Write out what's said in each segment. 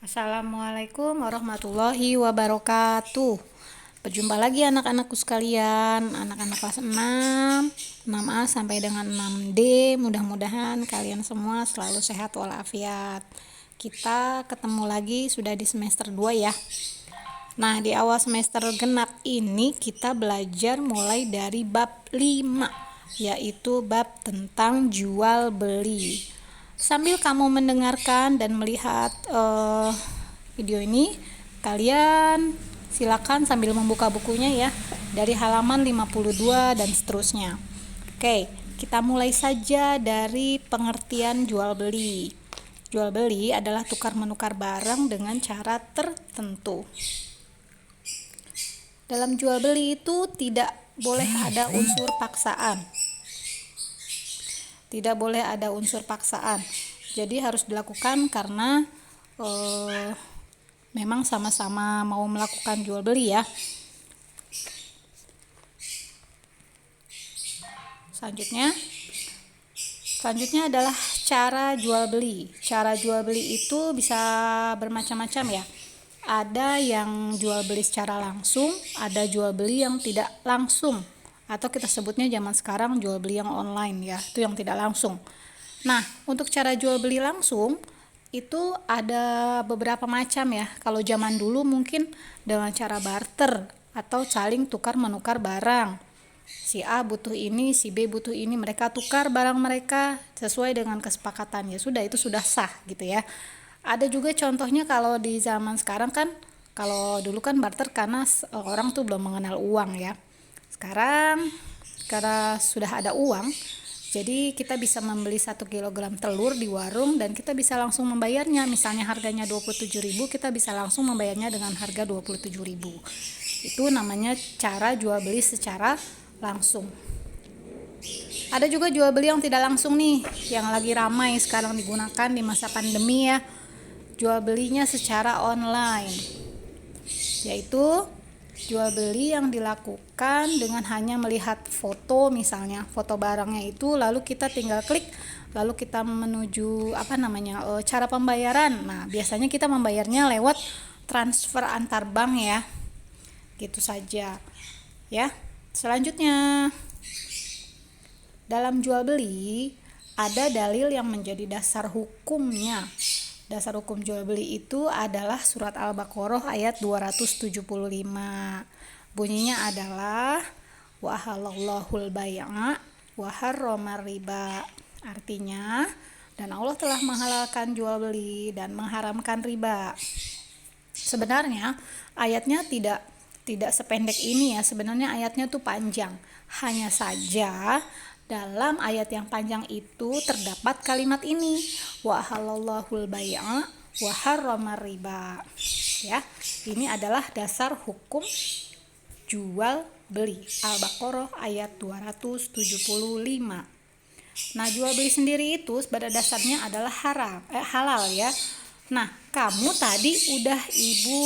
Assalamualaikum warahmatullahi wabarakatuh. Berjumpa lagi anak-anakku sekalian, anak-anak kelas 6, 6A sampai dengan 6D. Mudah-mudahan kalian semua selalu sehat walafiat. Kita ketemu lagi sudah di semester 2 ya. Nah, di awal semester genap ini kita belajar mulai dari bab 5, yaitu bab tentang jual beli. Sambil kamu mendengarkan dan melihat video ini, kalian silakan sambil membuka bukunya ya, dari halaman 52 dan seterusnya. Oke, kita mulai saja dari pengertian jual beli. Jual beli adalah tukar menukar barang dengan cara tertentu. Dalam jual beli itu tidak boleh ada unsur paksaan. Tidak boleh ada unsur paksaan. Jadi harus dilakukan karena memang sama-sama mau melakukan jual beli ya. Selanjutnya adalah cara jual beli. Cara jual beli itu bisa bermacam-macam ya. Ada yang jual beli secara langsung, ada jual beli yang tidak langsung, atau kita sebutnya zaman sekarang jual beli yang online ya, itu yang tidak langsung. Nah, untuk cara jual beli langsung itu ada beberapa macam ya. Kalau zaman dulu mungkin dengan cara barter atau saling tukar menukar barang. Si A butuh ini, si B butuh ini, mereka tukar barang mereka sesuai dengan kesepakatan. Ya sudah, itu sudah sah gitu ya. Ada juga contohnya kalau di zaman sekarang kan, kalau dulu kan barter karena orang tuh belum mengenal uang ya. Sekarang karena sudah ada uang, jadi kita bisa membeli 1 kg telur di warung dan kita bisa langsung membayarnya. Misalnya harganya 27.000, kita bisa langsung membayarnya dengan harga 27.000. Itu namanya cara jual beli secara langsung. Ada juga jual beli yang tidak langsung nih, yang lagi ramai sekarang digunakan di masa pandemi ya. Jual belinya secara online, yaitu jual beli yang dilakukan dengan hanya melihat foto, misalnya foto barangnya itu, lalu kita tinggal klik, lalu kita menuju cara pembayaran. Nah, biasanya kita membayarnya lewat transfer antar bank ya, gitu saja ya. Selanjutnya, dalam jual beli ada dalil yang menjadi dasar hukumnya. Dasar hukum jual beli itu adalah surat Al-Baqarah ayat 275. Bunyinya adalah wa ahallallahul bai'a wa harramar riba. Artinya, dan Allah telah menghalalkan jual beli dan mengharamkan riba. Sebenarnya ayatnya tidak sependek ini ya. Sebenarnya ayatnya tuh panjang. Hanya saja dalam ayat yang panjang itu terdapat kalimat ini, wa ahallallahul bai'a wa harramar riba. Ya, ini adalah dasar hukum jual beli. Al-Baqarah ayat 275. Nah, jual beli sendiri itu pada dasarnya adalah halal ya. Nah, kamu tadi udah Ibu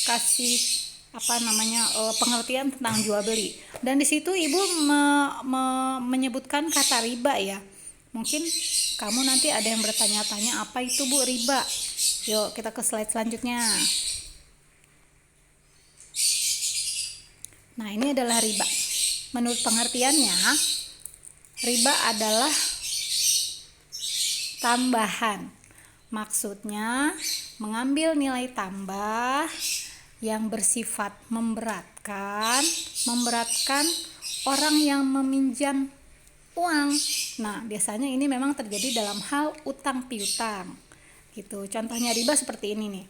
kasih pengertian tentang jual beli, dan di situ Ibu menyebutkan kata riba ya. Mungkin kamu nanti ada yang bertanya-tanya, apa itu Bu riba? Yuk kita ke slide selanjutnya. Nah, ini adalah riba. Menurut pengertiannya, riba adalah tambahan. Maksudnya mengambil nilai tambah yang bersifat memberatkan orang yang meminjam uang. Nah, biasanya ini memang terjadi dalam hal utang piutang gitu. Contohnya riba seperti ini nih.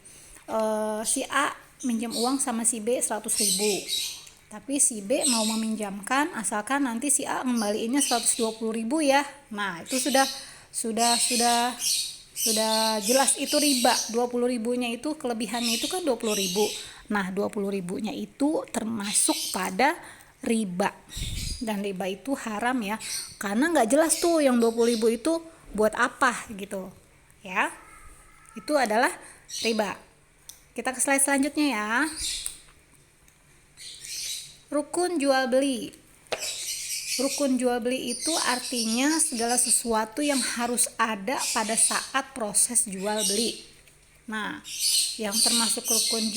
Si A minjem uang sama si B 100.000. Tapi si B mau meminjamkan asalkan nanti si A ngembaliinnya 120.000 ya. Nah, itu sudah jelas itu riba. 20.000-nya itu kelebihannya itu kan 20.000. Nah, 20.000-nya itu termasuk pada riba. Dan riba itu haram ya. Karena nggak jelas tuh yang 20.000 itu buat apa gitu. Ya. Itu adalah riba. Kita ke slide selanjutnya ya. Rukun jual beli. Rukun jual beli itu artinya segala sesuatu yang harus ada pada saat proses jual beli. Nah, yang termasuk rukun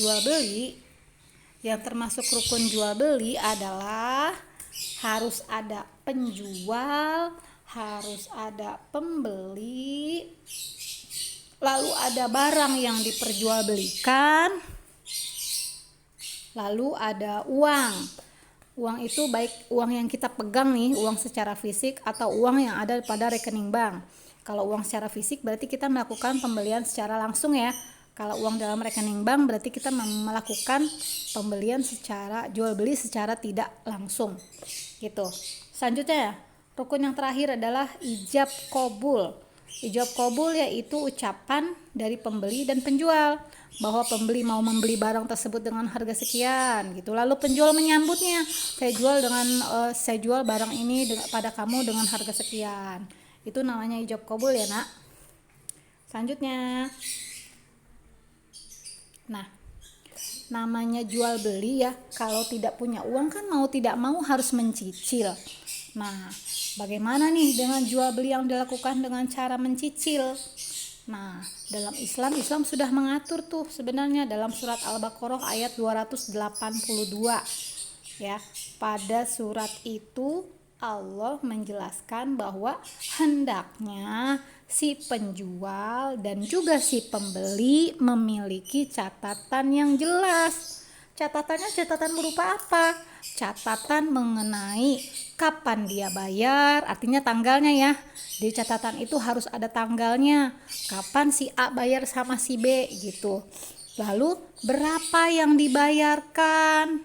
jual beli adalah harus ada penjual, harus ada pembeli, lalu ada barang yang diperjualbelikan, lalu ada uang. Uang itu baik uang yang kita pegang nih, uang secara fisik, atau uang yang ada pada rekening bank. Kalau uang secara fisik berarti kita melakukan pembelian secara langsung ya. Kalau uang dalam rekening bank berarti kita melakukan pembelian secara jual beli secara tidak langsung gitu. Selanjutnya ya, rukun yang terakhir adalah ijab qabul. Ijab qabul yaitu ucapan dari pembeli dan penjual bahwa pembeli mau membeli barang tersebut dengan harga sekian gitu. Lalu penjual menyambutnya, saya jual barang ini pada kamu dengan harga sekian. Itu namanya ijab qabul ya, Nak. Selanjutnya. Nah, namanya jual beli ya, kalau tidak punya uang kan mau tidak mau harus mencicil. Nah, bagaimana nih dengan jual beli yang dilakukan dengan cara mencicil? Nah, dalam Islam sudah mengatur tuh sebenarnya dalam surat Al-Baqarah ayat 282. Ya, pada surat itu Allah menjelaskan bahwa hendaknya si penjual dan juga si pembeli memiliki catatan yang jelas. Catatannya catatan berupa apa? Catatan mengenai kapan dia bayar, artinya tanggalnya ya. Di catatan itu harus ada tanggalnya, kapan si A bayar sama si B gitu. Lalu berapa yang dibayarkan,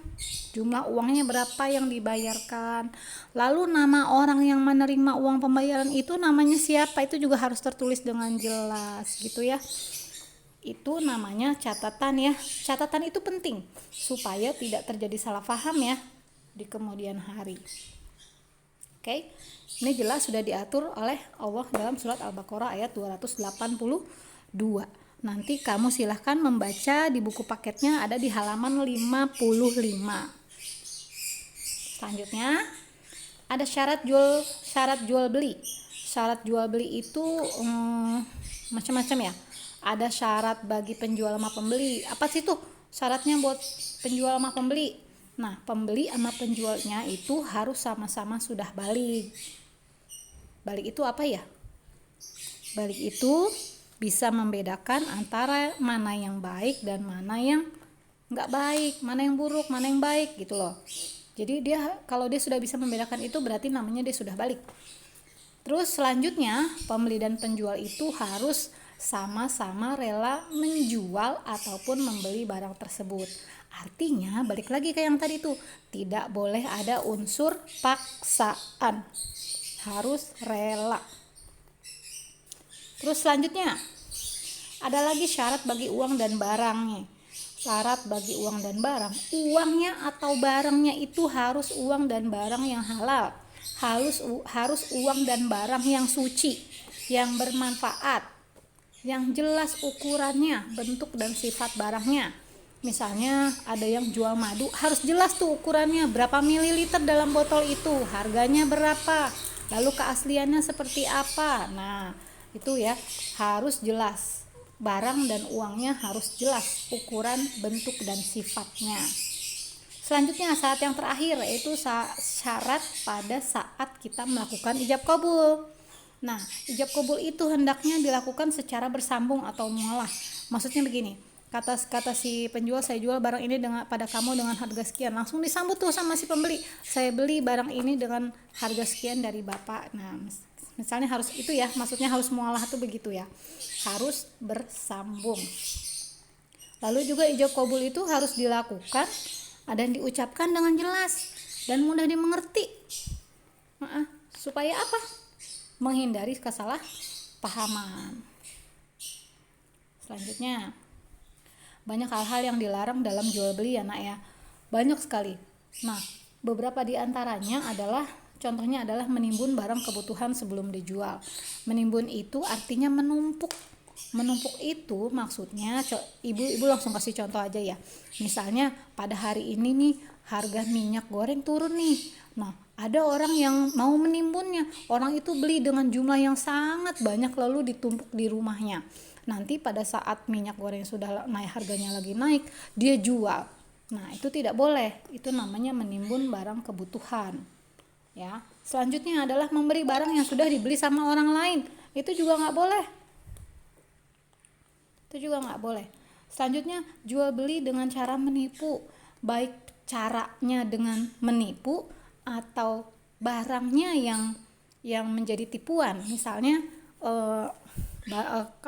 jumlah uangnya berapa yang dibayarkan, lalu nama orang yang menerima uang pembayaran itu namanya siapa, itu juga harus tertulis dengan jelas gitu ya. Itu namanya catatan ya. Catatan itu penting supaya tidak terjadi salah paham ya di kemudian hari. Oke, ini jelas sudah diatur oleh Allah dalam surat Al-Baqarah ayat 282. Nanti kamu silahkan membaca di buku paketnya, ada di halaman 55. Selanjutnya ada syarat jual beli. Syarat jual beli itu macam-macam ya. Ada syarat bagi penjual sama pembeli. Apa sih tuh syaratnya buat penjual sama pembeli? Nah, pembeli sama penjualnya itu harus sama-sama sudah balik. Balik itu apa ya? Balik itu bisa membedakan antara mana yang baik dan mana yang nggak baik, mana yang buruk, mana yang baik gitu loh. Jadi kalau dia sudah bisa membedakan itu berarti namanya dia sudah balik. Terus selanjutnya pembeli dan penjual itu harus sama-sama rela menjual ataupun membeli barang tersebut. Artinya balik lagi ke yang tadi tuh, tidak boleh ada unsur paksaan, harus rela. Terus selanjutnya ada lagi syarat bagi uang dan barangnya. Syarat bagi uang dan barang, uangnya atau barangnya itu harus uang dan barang yang halal, harus uang dan barang yang suci, yang bermanfaat, yang jelas ukurannya, bentuk dan sifat barangnya. Misalnya ada yang jual madu, harus jelas tuh ukurannya, berapa mililiter dalam botol itu, harganya berapa, lalu keasliannya seperti apa. Nah, itu ya harus jelas. Barang dan uangnya harus jelas ukuran, bentuk dan sifatnya. Selanjutnya syarat yang terakhir yaitu syarat pada saat kita melakukan ijab qabul. Nah, ijab qabul itu hendaknya dilakukan secara bersambung atau mualah. Maksudnya begini, kata si penjual, saya jual barang ini pada kamu dengan harga sekian, langsung disambut tuh sama si pembeli, saya beli barang ini dengan harga sekian dari Bapak. Nah, misalnya harus itu ya, maksudnya harus mualah tuh begitu ya, harus bersambung. Lalu juga ijab qabul itu harus dilakukan dan diucapkan dengan jelas dan mudah dimengerti. Supaya apa? Menghindari kesalahpahaman. Selanjutnya, banyak hal-hal yang dilarang dalam jual beli ya, Nak ya. Banyak sekali. Nah, beberapa di antaranya adalah, contohnya adalah menimbun barang kebutuhan sebelum dijual. Menimbun itu artinya menumpuk. Menumpuk itu maksudnya, ibu langsung kasih contoh aja ya. Misalnya pada hari ini nih harga minyak goreng turun nih. Nah, ada orang yang mau menimbunnya. Orang itu beli dengan jumlah yang sangat banyak lalu ditumpuk di rumahnya. nanti pada saat minyak goreng sudah naik, harganya lagi naik, dia jual. Nah, itu tidak boleh. Itu namanya menimbun barang kebutuhan. Ya. Selanjutnya adalah memberi barang yang sudah dibeli sama orang lain. Itu juga nggak boleh. Selanjutnya, jual beli dengan cara menipu. Baik caranya dengan menipu atau barangnya yang menjadi tipuan. Misalnya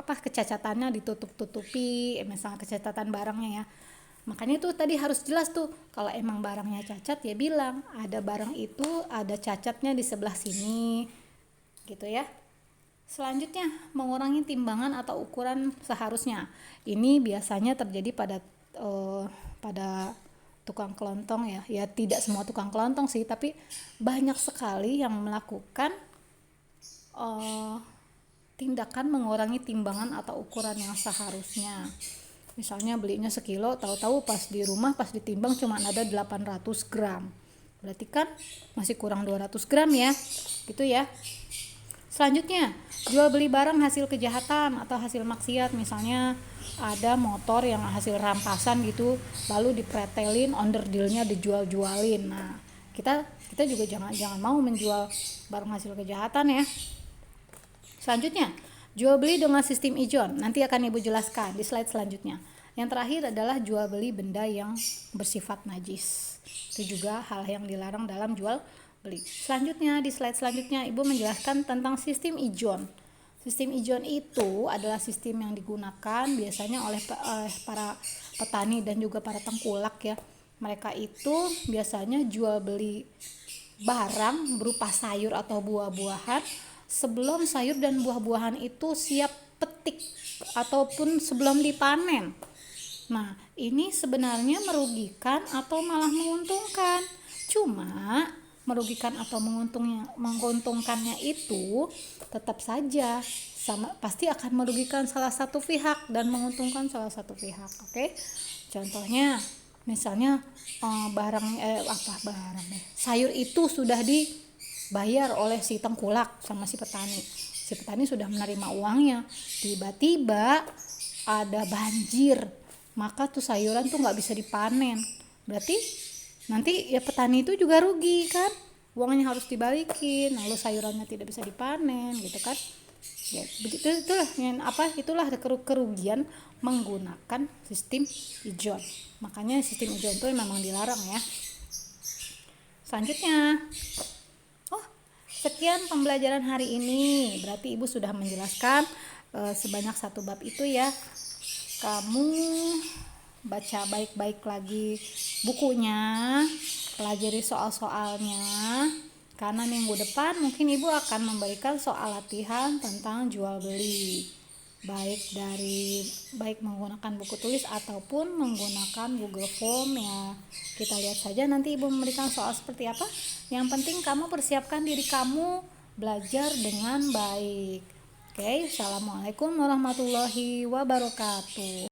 kecacatannya ditutup-tutupi, misalnya kecacatan barangnya ya. Makanya itu tadi harus jelas tuh, kalau emang barangnya cacat ya bilang ada barang itu ada cacatnya di sebelah sini gitu ya. Selanjutnya, mengurangi timbangan atau ukuran seharusnya. Ini biasanya terjadi pada tukang kelontong ya. Ya tidak semua tukang kelontong sih, tapi banyak sekali yang melakukan tindakan mengurangi timbangan atau ukuran yang seharusnya. Misalnya belinya sekilo, tahu-tahu pas di rumah pas ditimbang cuma ada 800 gram. Berarti kan masih kurang 200 gram ya. Gitu ya. Selanjutnya, jual beli barang hasil kejahatan atau hasil maksiat. Misalnya ada motor yang hasil rampasan gitu, lalu dipretelin, onderdilnya dijual-jualin. Nah, kita juga jangan mau menjual barang hasil kejahatan ya. Selanjutnya, jual beli dengan sistem ijon. Nanti akan Ibu jelaskan di slide selanjutnya. Yang terakhir adalah jual beli benda yang bersifat najis. Itu juga hal yang dilarang dalam jual beli. Selanjutnya, di slide selanjutnya Ibu menjelaskan tentang sistem ijon. Sistem ijon itu adalah sistem yang digunakan biasanya oleh para petani dan juga para tengkulak ya. Mereka itu biasanya jual beli barang berupa sayur atau buah-buahan sebelum sayur dan buah-buahan itu siap petik ataupun sebelum dipanen. Nah, ini sebenarnya merugikan atau malah menguntungkan. Cuma merugikan atau menguntungkannya itu tetap saja pasti akan merugikan salah satu pihak dan menguntungkan salah satu pihak. Oke. Contohnya misalnya sayur itu sudah dibayar oleh si tengkulak sama si petani sudah menerima uangnya, tiba-tiba ada banjir, maka tuh sayuran tuh nggak bisa dipanen. Berarti nanti ya petani itu juga rugi kan, uangnya harus dibalikin, lalu sayurannya tidak bisa dipanen gitu kan ya. Begitu, itulah kerugian menggunakan sistem ijon. Makanya sistem ijon itu memang dilarang ya. Selanjutnya, sekian pembelajaran hari ini. Berarti Ibu sudah menjelaskan sebanyak 1 bab itu ya. Kamu baca baik-baik lagi bukunya, pelajari soal-soalnya, karena minggu depan mungkin Ibu akan memberikan soal latihan tentang jual beli, baik menggunakan buku tulis ataupun menggunakan Google Form ya. Kita lihat saja nanti Ibu memberikan soal seperti apa. Yang penting kamu persiapkan diri kamu belajar dengan baik. Oke, assalamualaikum warahmatullahi wabarakatuh.